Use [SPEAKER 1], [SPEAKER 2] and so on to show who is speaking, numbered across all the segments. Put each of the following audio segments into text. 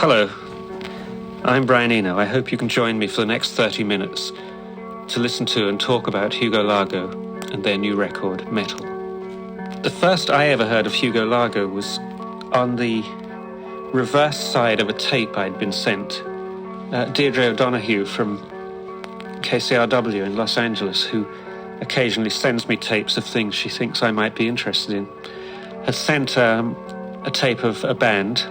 [SPEAKER 1] Hello, I'm Brian Eno. I hope you can join me for the next 30 minutes to listen to and talk about Hugo Largo and their new record, Mettle. The first I ever heard of Hugo Largo was on the reverse side of a tape I'd been sent. Deirdre O'Donoghue from KCRW in Los Angeles, who occasionally sends me tapes of things she thinks I might be interested in, had sent a tape of a band,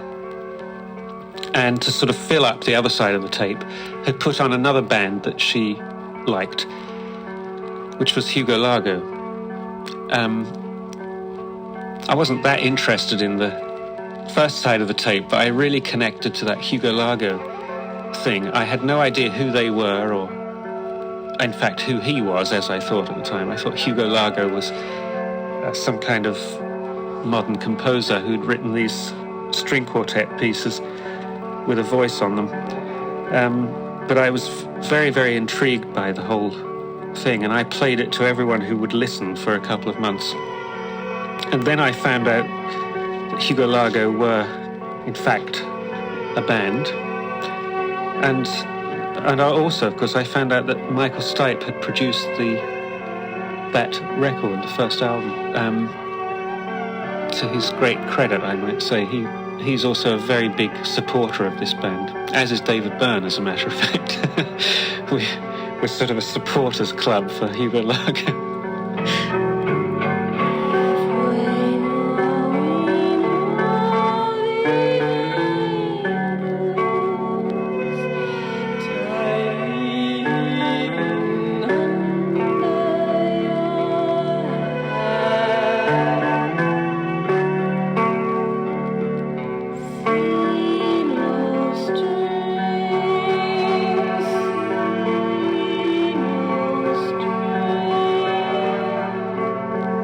[SPEAKER 1] and to sort of fill up the other side of the tape, had put on another band that she liked, which was Hugo Largo. I wasn't that interested in the first side of the tape, but I really connected to that Hugo Largo thing. I had no idea who they were, or in fact who he was, as I thought at the time. I thought Hugo Largo was some kind of modern composer who'd written these string quartet pieces with a voice on them. But I was very, very intrigued by the whole thing, and I played it to everyone who would listen for a couple of months. And then I found out that Hugo Largo were, in fact, a band. And also, of course, I found out that Michael Stipe had produced that record, the first album. To his great credit, I might say, he's also a very big supporter of this band, as is David Byrne, as a matter of fact. We're sort of a supporters club for Hugo Largo.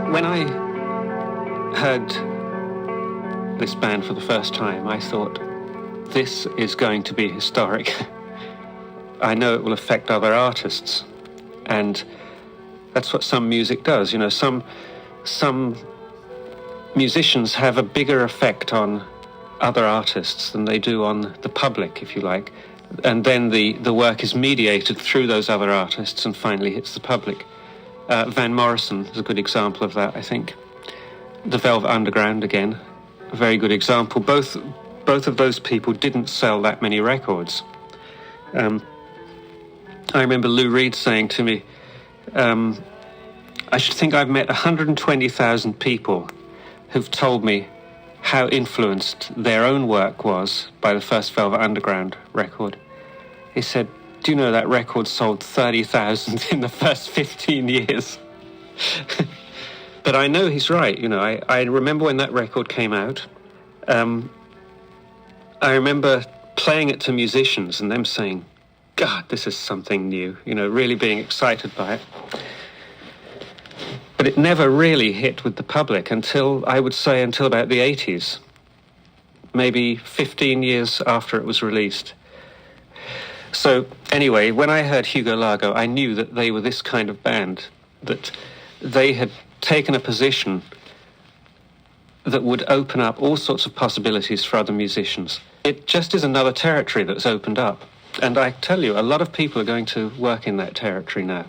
[SPEAKER 1] When I heard this band for the first time, I thought, this is going to be historic. I know it will affect other artists, and that's what some music does. You know, some musicians have a bigger effect on other artists than they do on the public, if you like, and then the work is mediated through those other artists and finally hits the public. Van Morrison is a good example of that, I think. The Velvet Underground, again, a very good example. Both of those people didn't sell that many records. I remember Lou Reed saying to me, I should think I've met 120,000 people who've told me how influenced their own work was by the first Velvet Underground record. He said, do you know that record sold 30,000 in the first 15 years? But I know he's right. You know, I remember when that record came out. I remember playing it to musicians and them saying, God, this is something new, you know, really being excited by it. But it never really hit with the public until about the 80s, maybe 15 years after it was released. So anyway, when I heard Hugo Largo, I knew that they were this kind of band, that they had taken a position that would open up all sorts of possibilities for other musicians. It just is another territory that's opened up. And I tell you, a lot of people are going to work in that territory now.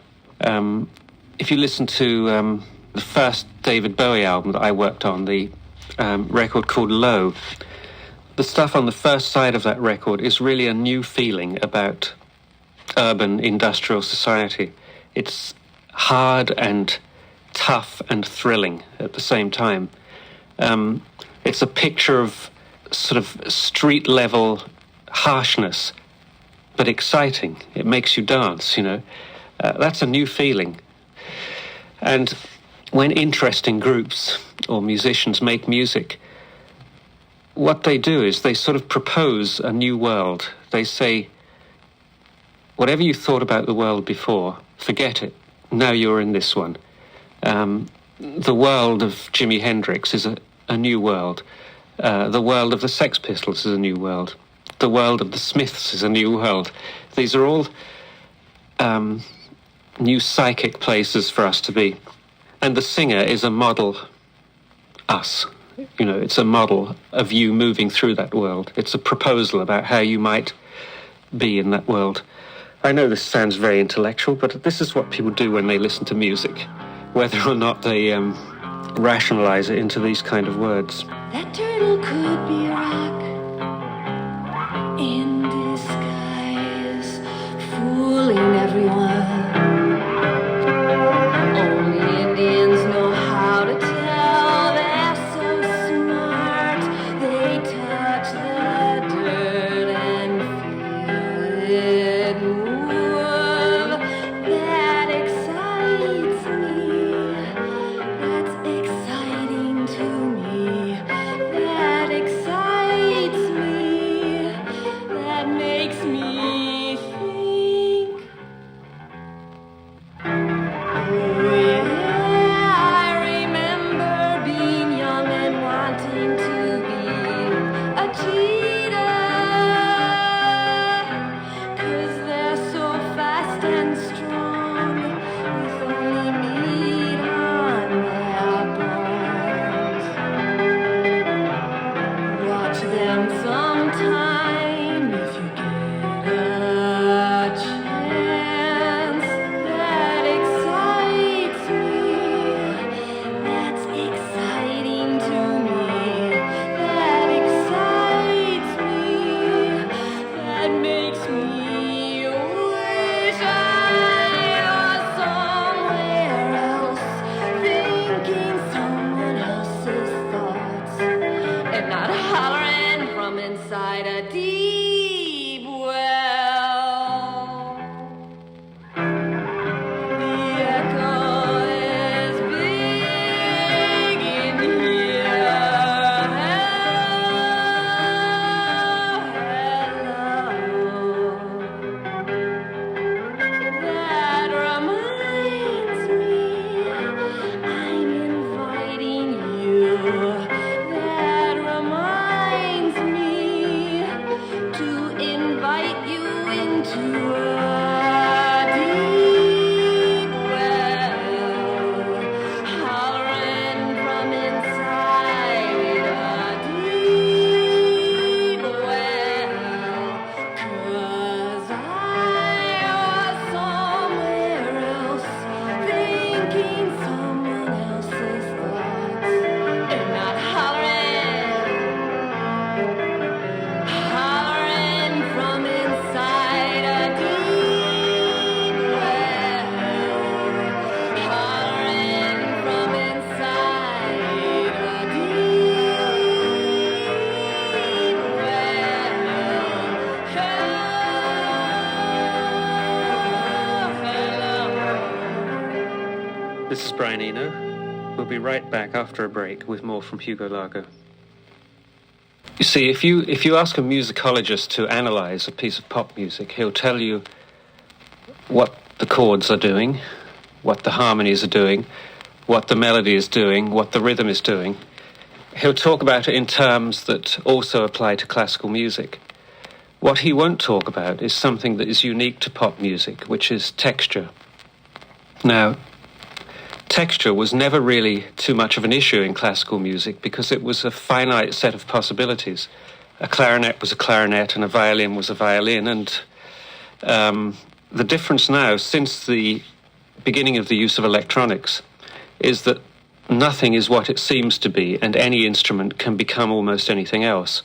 [SPEAKER 1] If you listen to the first David Bowie album that I worked on, the record called Low, the stuff on the first side of that record is really a new feeling about urban industrial society. It's hard and tough and thrilling at the same time. It's a picture of sort of street-level harshness, but exciting. It makes you dance, you know. That's a new feeling. And when interesting groups or musicians make music, what they do is they sort of propose a new world. They say, whatever you thought about the world before, forget it. Now you're in this one. The world of Jimi Hendrix is a new world. The world of the Sex Pistols is a new world. The world of the Smiths is a new world. These are all new psychic places for us to be. And the singer is a model us. You know, it's a model of you moving through that world. It's a proposal about how you might be in that world. I know this sounds very intellectual, but this is what people do when they listen to music, whether or not they rationalize it into these kind of words.
[SPEAKER 2] That turtle could be a rock in disguise, fooling everyone. Only Indians know how to tell. They're so smart. They touch the dirt and feel it move. That excites me. That's exciting to me. That excites me. That makes me think. Oh yeah, I remember being young and wanting to be a cheetah, 'cause they're so fast and strong, with only meat on their bones. Watch them sometime if you get a chance. That excites me. That's exciting to me. That excites me. That makes me wish I was somewhere else, thinking someone else's thoughts, and not hollering from inside a deep well. The echo is big in here. Hello. That reminds me, I'm inviting you. That reminds me to invite you into a deep well, hollering from inside a deep well, 'cause I was somewhere else, thinking someone else's thoughts, and not hollering from inside a deep well, hollering from inside a deep well.
[SPEAKER 1] This is Brian Eno. We'll be right back after a break with more from Hugo Largo. You see, if you ask a musicologist to analyze a piece of pop music, he'll tell you what the chords are doing, what the harmonies are doing, what the melody is doing, what the rhythm is doing. He'll talk about it in terms that also apply to classical music. What he won't talk about is something that is unique to pop music, which is texture. Now, texture was never really too much of an issue in classical music because it was a finite set of possibilities. A clarinet was a clarinet and a violin was a violin, and the difference now, since the beginning of the use of electronics, is that nothing is what it seems to be, and any instrument can become almost anything else.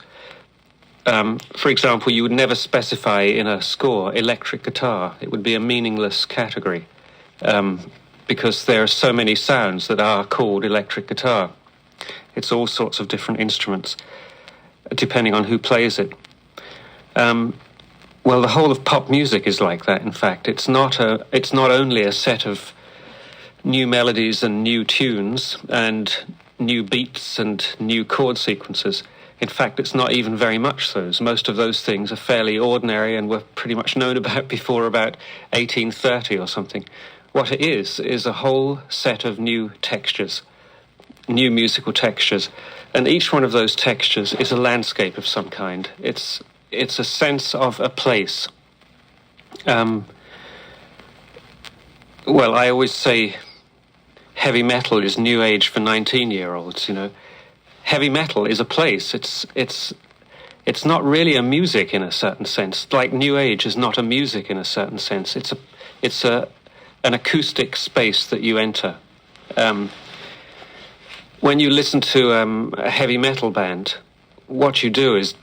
[SPEAKER 1] For example, you would never specify in a score electric guitar. It would be a meaningless category because there are so many sounds that are called electric guitar. It's all sorts of different instruments, depending on who plays it. Well, the whole of pop music is like that, in fact. It's not only a set of new melodies and new tunes and new beats and new chord sequences. In fact, it's not even very much those. Most of those things are fairly ordinary and were pretty much known about before about 1830 or something. What it is a whole set of new textures, new musical textures, and each one of those textures is a landscape of some kind. It's a sense of a place. Well, I always say heavy metal is new age for 19-year-olds, you know. heavy metal is a place. It's not really a music in a certain sense. Like New Age is not a music in a certain sense. It's an acoustic space that you enter. When you listen to a heavy metal band, what you do is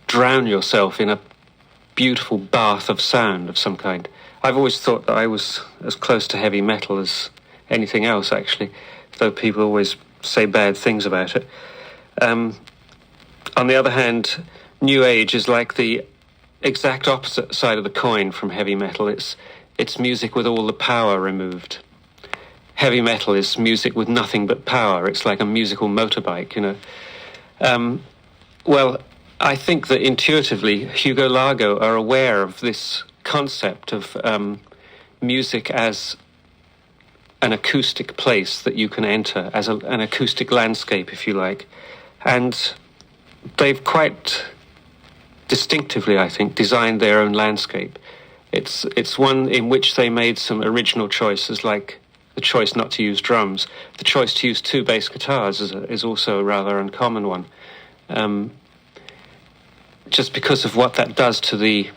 [SPEAKER 1] drown yourself in a beautiful bath of sound of some kind. I've always thought that I was as close to heavy metal as anything else, actually, though people always say bad things about it. On the other hand, New Age is like the exact opposite side of the coin from heavy metal. It's music with all the power removed. Heavy metal is music with nothing but power. It's like a musical motorbike, you know. Well, I think that intuitively Hugo Largo are aware of this concept of music as an acoustic place that you can enter, as an acoustic landscape, if you like. And they've quite distinctively, I think, designed their own landscape. It's one in which they made some original choices, like the choice not to use drums. The choice to use two bass guitars is also a rather uncommon one. Just because of what that does to the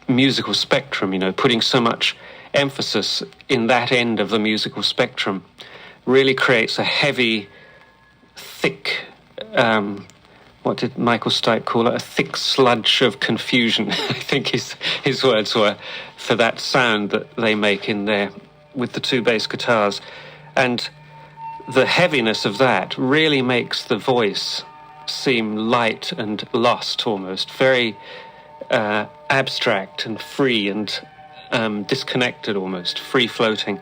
[SPEAKER 1] musical spectrum, you know, putting so much emphasis in that end of the musical spectrum really creates a heavy, thick, what did Michael Stipe call it? A thick sludge of confusion, I think his words were, for that sound that they make in there with the two bass guitars. And the heaviness of that really makes the voice seem light and lost almost, very abstract and free and disconnected almost, free-floating.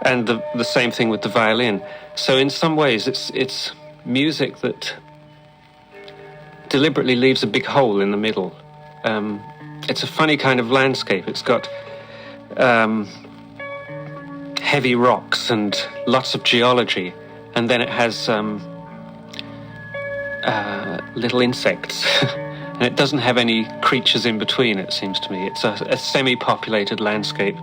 [SPEAKER 1] And the same thing with the violin. So in some ways it's music that deliberately leaves a big hole in the middle. It's a funny kind of landscape. It's got heavy rocks and lots of geology, and then it has little insects. And it doesn't have any creatures in between, it seems to me. It's a semi-populated landscape.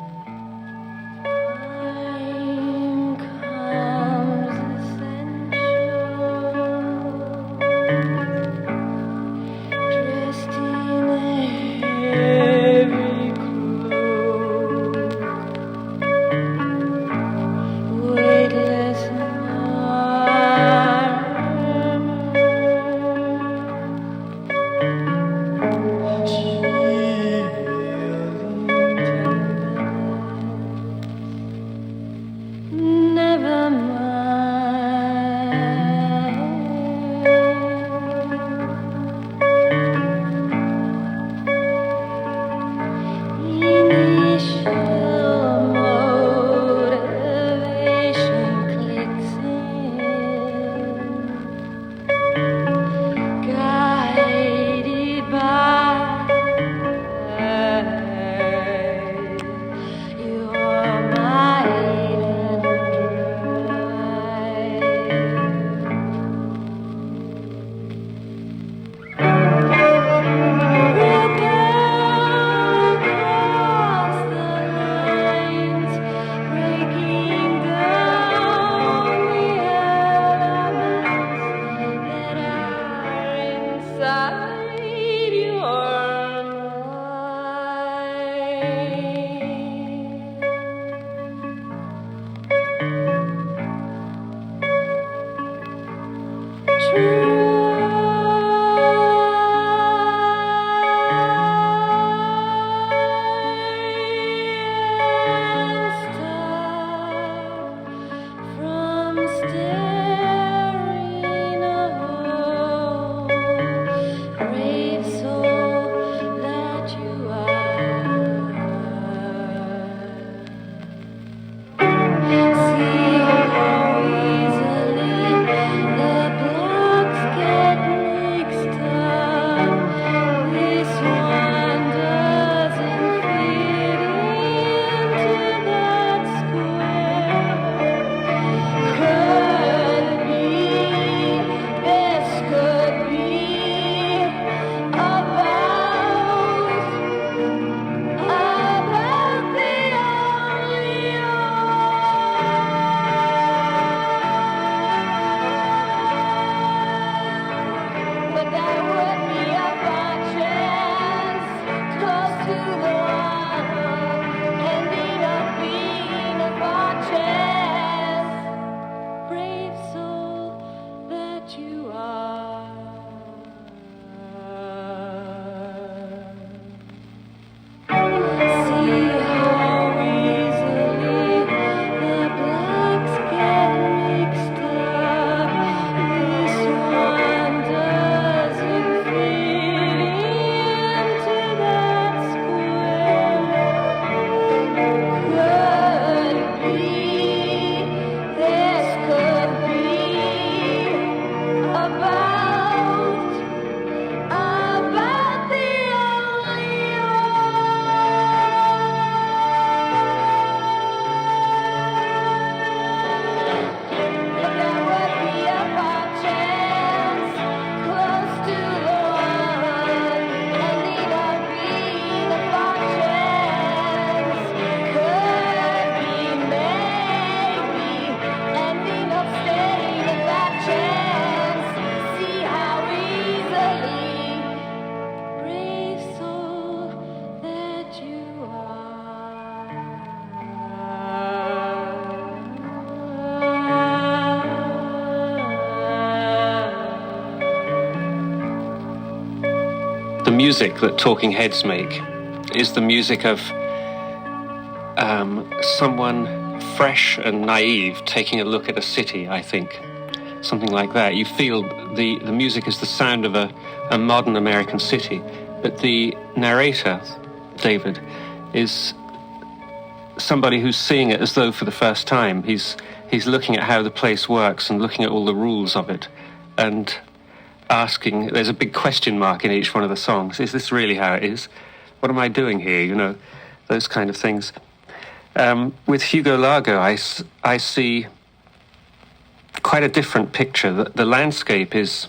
[SPEAKER 2] that you are. See how easily the blacks get mixed up. This one doesn't fit into that square. Could be, this could be about the only but there would be a far chance close to the one, and either being a far chance could be maybe ending up staying at that chance. See how easily race all that you
[SPEAKER 1] The music that Talking Heads make is the music of someone fresh and naive taking a look at a city, I think. Something like that. You feel the music is the sound of a modern American city, but the narrator, David, is somebody who's seeing it as though for the first time. He's looking at how the place works and looking at all the rules of it and asking, there's a big question mark in each one of the songs. Is this really how it is? What am I doing here? You know, those kind of things. With Hugo Largo, I see quite a different picture. The landscape is,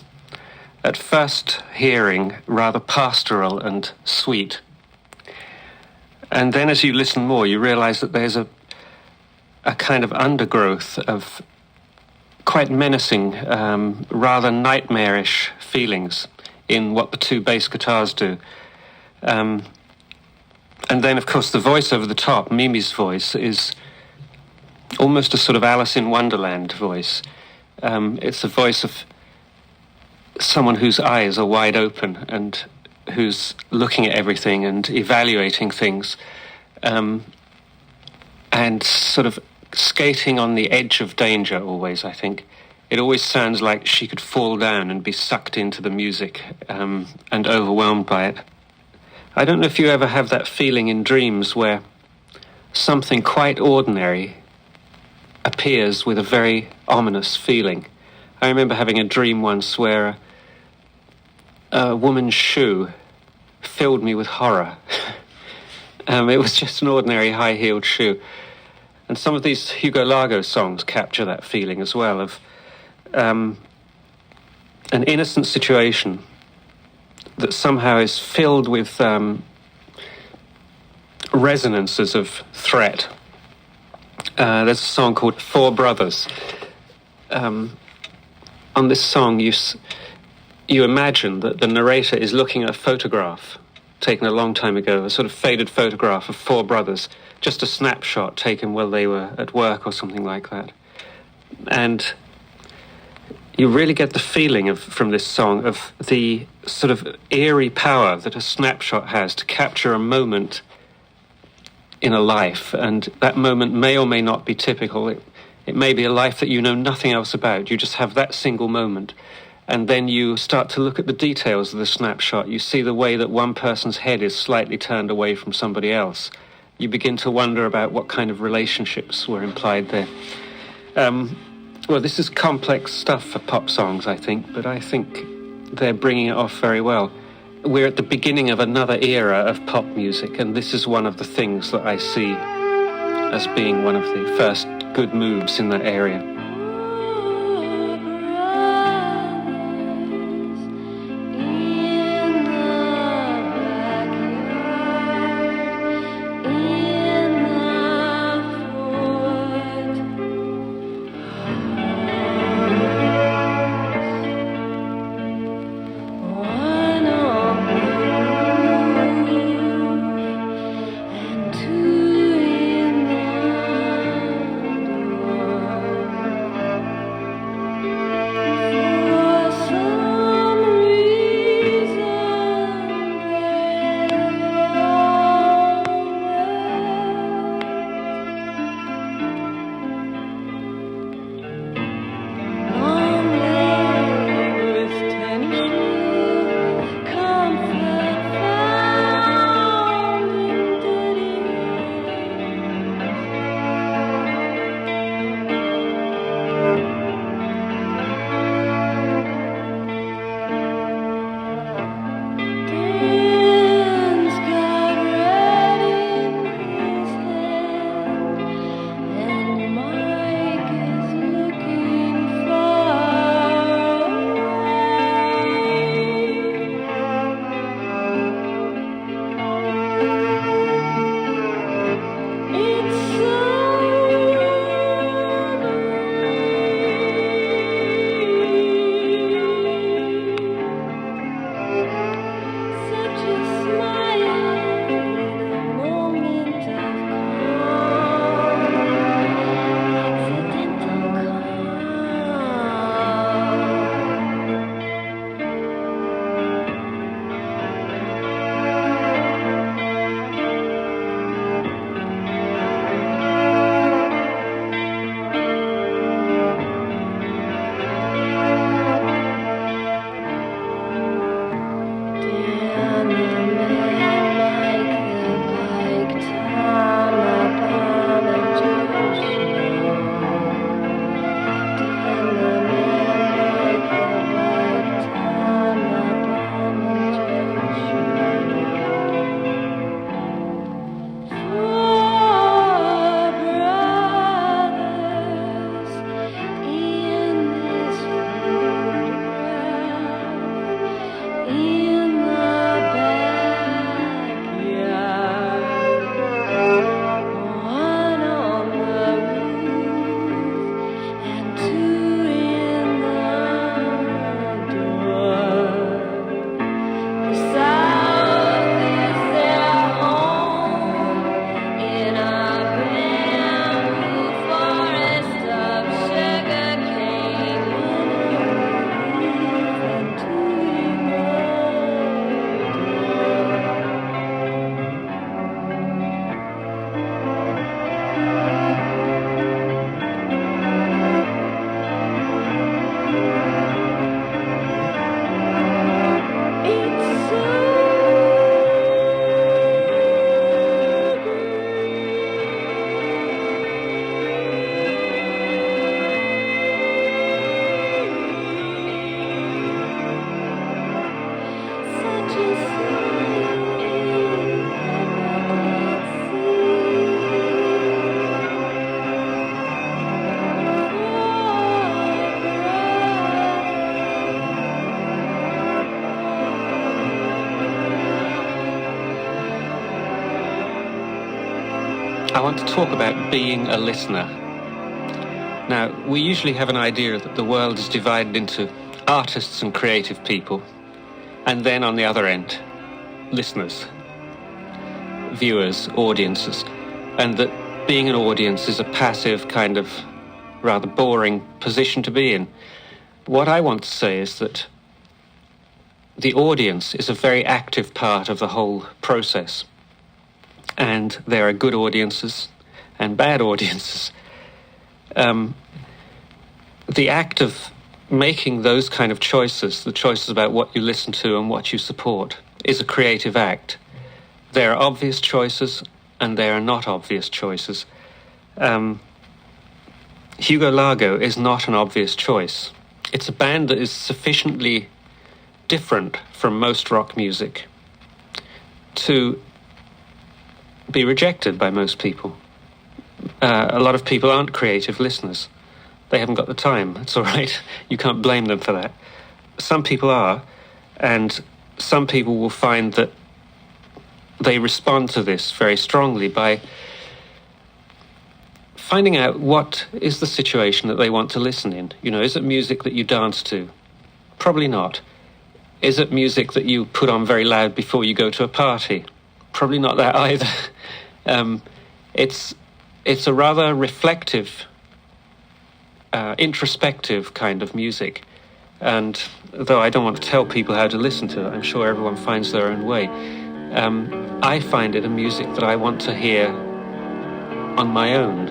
[SPEAKER 1] at first hearing, rather pastoral and sweet. And then as you listen more, you realize that there's a kind of undergrowth of quite menacing, rather nightmarish feelings in what the two bass guitars do. And then, of course, the voice over the top, Mimi's voice, is almost a sort of Alice in Wonderland voice. It's the voice of someone whose eyes are wide open and who's looking at everything and evaluating things, and sort of skating on the edge of danger always, I think. It always sounds like she could fall down and be sucked into the music and overwhelmed by it. I don't know if you ever have that feeling in dreams where something quite ordinary appears with a very ominous feeling. I remember having a dream once where a woman's shoe filled me with horror. It was just an ordinary high-heeled shoe. And some of these Hugo Largo songs capture that feeling as well of an innocent situation that somehow is filled with resonances of threat. There's a song called Four Brothers. On this song, you imagine that the narrator is looking at a photograph taken a long time ago, a sort of faded photograph of four brothers, just a snapshot taken while they were at work or something like that. And you really get the feeling from this song of the sort of eerie power that a snapshot has to capture a moment in a life, and that moment may or may not be typical. It may be a life that you know nothing else about. You just have that single moment. And then you start to look at the details of the snapshot. You see the way that one person's head is slightly turned away from somebody else. You begin to wonder about what kind of relationships were implied there. Well, this is complex stuff for pop songs, I think, but I think they're bringing it off very well. We're at the beginning of another era of pop music, and this is one of the things that I see as being one of the first good moves in that area. I want to talk about being a listener. Now, we usually have an idea that the world is divided into artists and creative people, and then on the other end, listeners, viewers, audiences, and that being an audience is a passive, kind of rather boring position to be in. What I want to say is that the audience is a very active part of the whole process, and there are good audiences and bad audiences. The act of making those kind of choices, the choices about what you listen to and what you support, is a creative act. There are obvious choices and there are not obvious choices. Hugo Largo is not an obvious choice. It's a band that is sufficiently different from most rock music to be rejected by most people. A lot of people aren't creative listeners. They haven't got the time. It's all right. You can't blame them for that. Some people are, and some people will find that they respond to this very strongly by finding out what is the situation that they want to listen in. You know, is it music that you dance to? Probably not. Is it music that you put on very loud before you go to a party? Probably not that either. It's a rather reflective, introspective kind of music. And though I don't want to tell people how to listen to it, I'm sure everyone finds their own way. I find it a music that I want to hear on my own.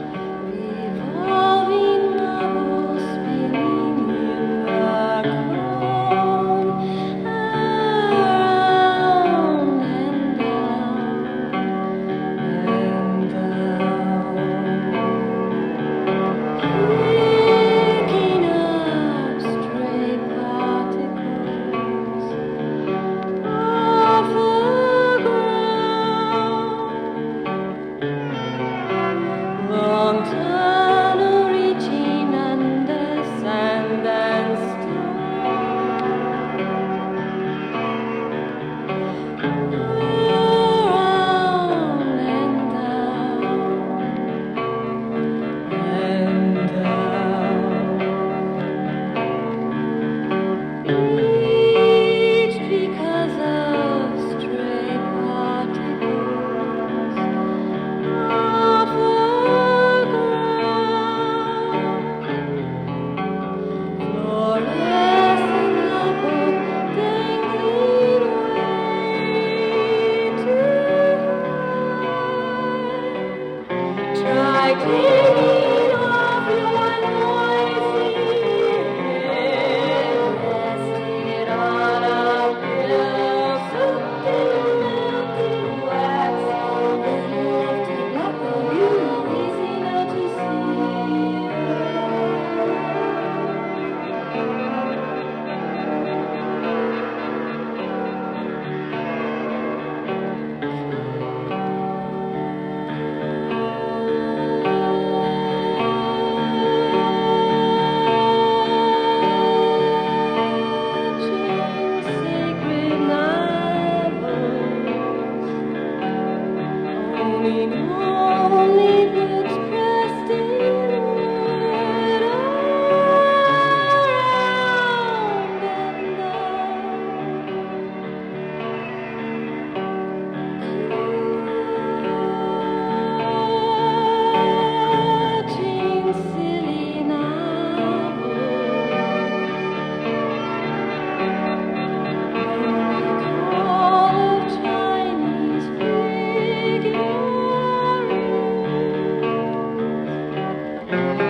[SPEAKER 2] Revolving bubbles spinning in the crown, around and down and down, picking up stray particles off the ground. Long tunnel reaching under sand and stone, around and down and down, each because of stray particles off the ground. Fluorescent apple dangling way too high. Try taking off your noisy head, rest it on a pillow soaked in melted wax, then lift it up for you, easy now to sacred marbles, owning only books pressed in wood, around and down, clutching silly novels. Recall of Chinese figurines.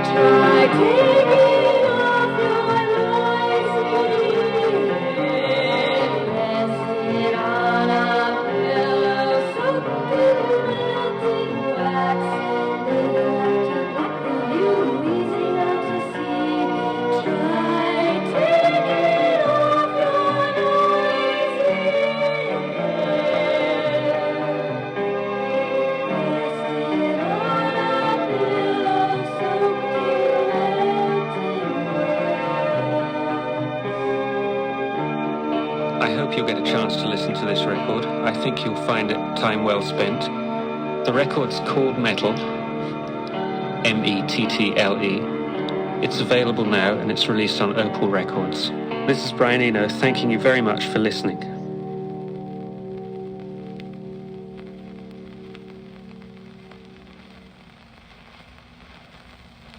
[SPEAKER 2] Try taking off your noisy head, rest it on a pillow soaked in melted wax, then lift it up for you, easy now to see. Try taking off your noisy head, rest it on a pillow soaked in melted wax.
[SPEAKER 1] I hope you'll get a chance to listen to this record. I think you'll find it time well spent. The record's called Mettle, Mettle. It's available now and it's released on Opal Records. This is Brian Eno, thanking you very much for listening.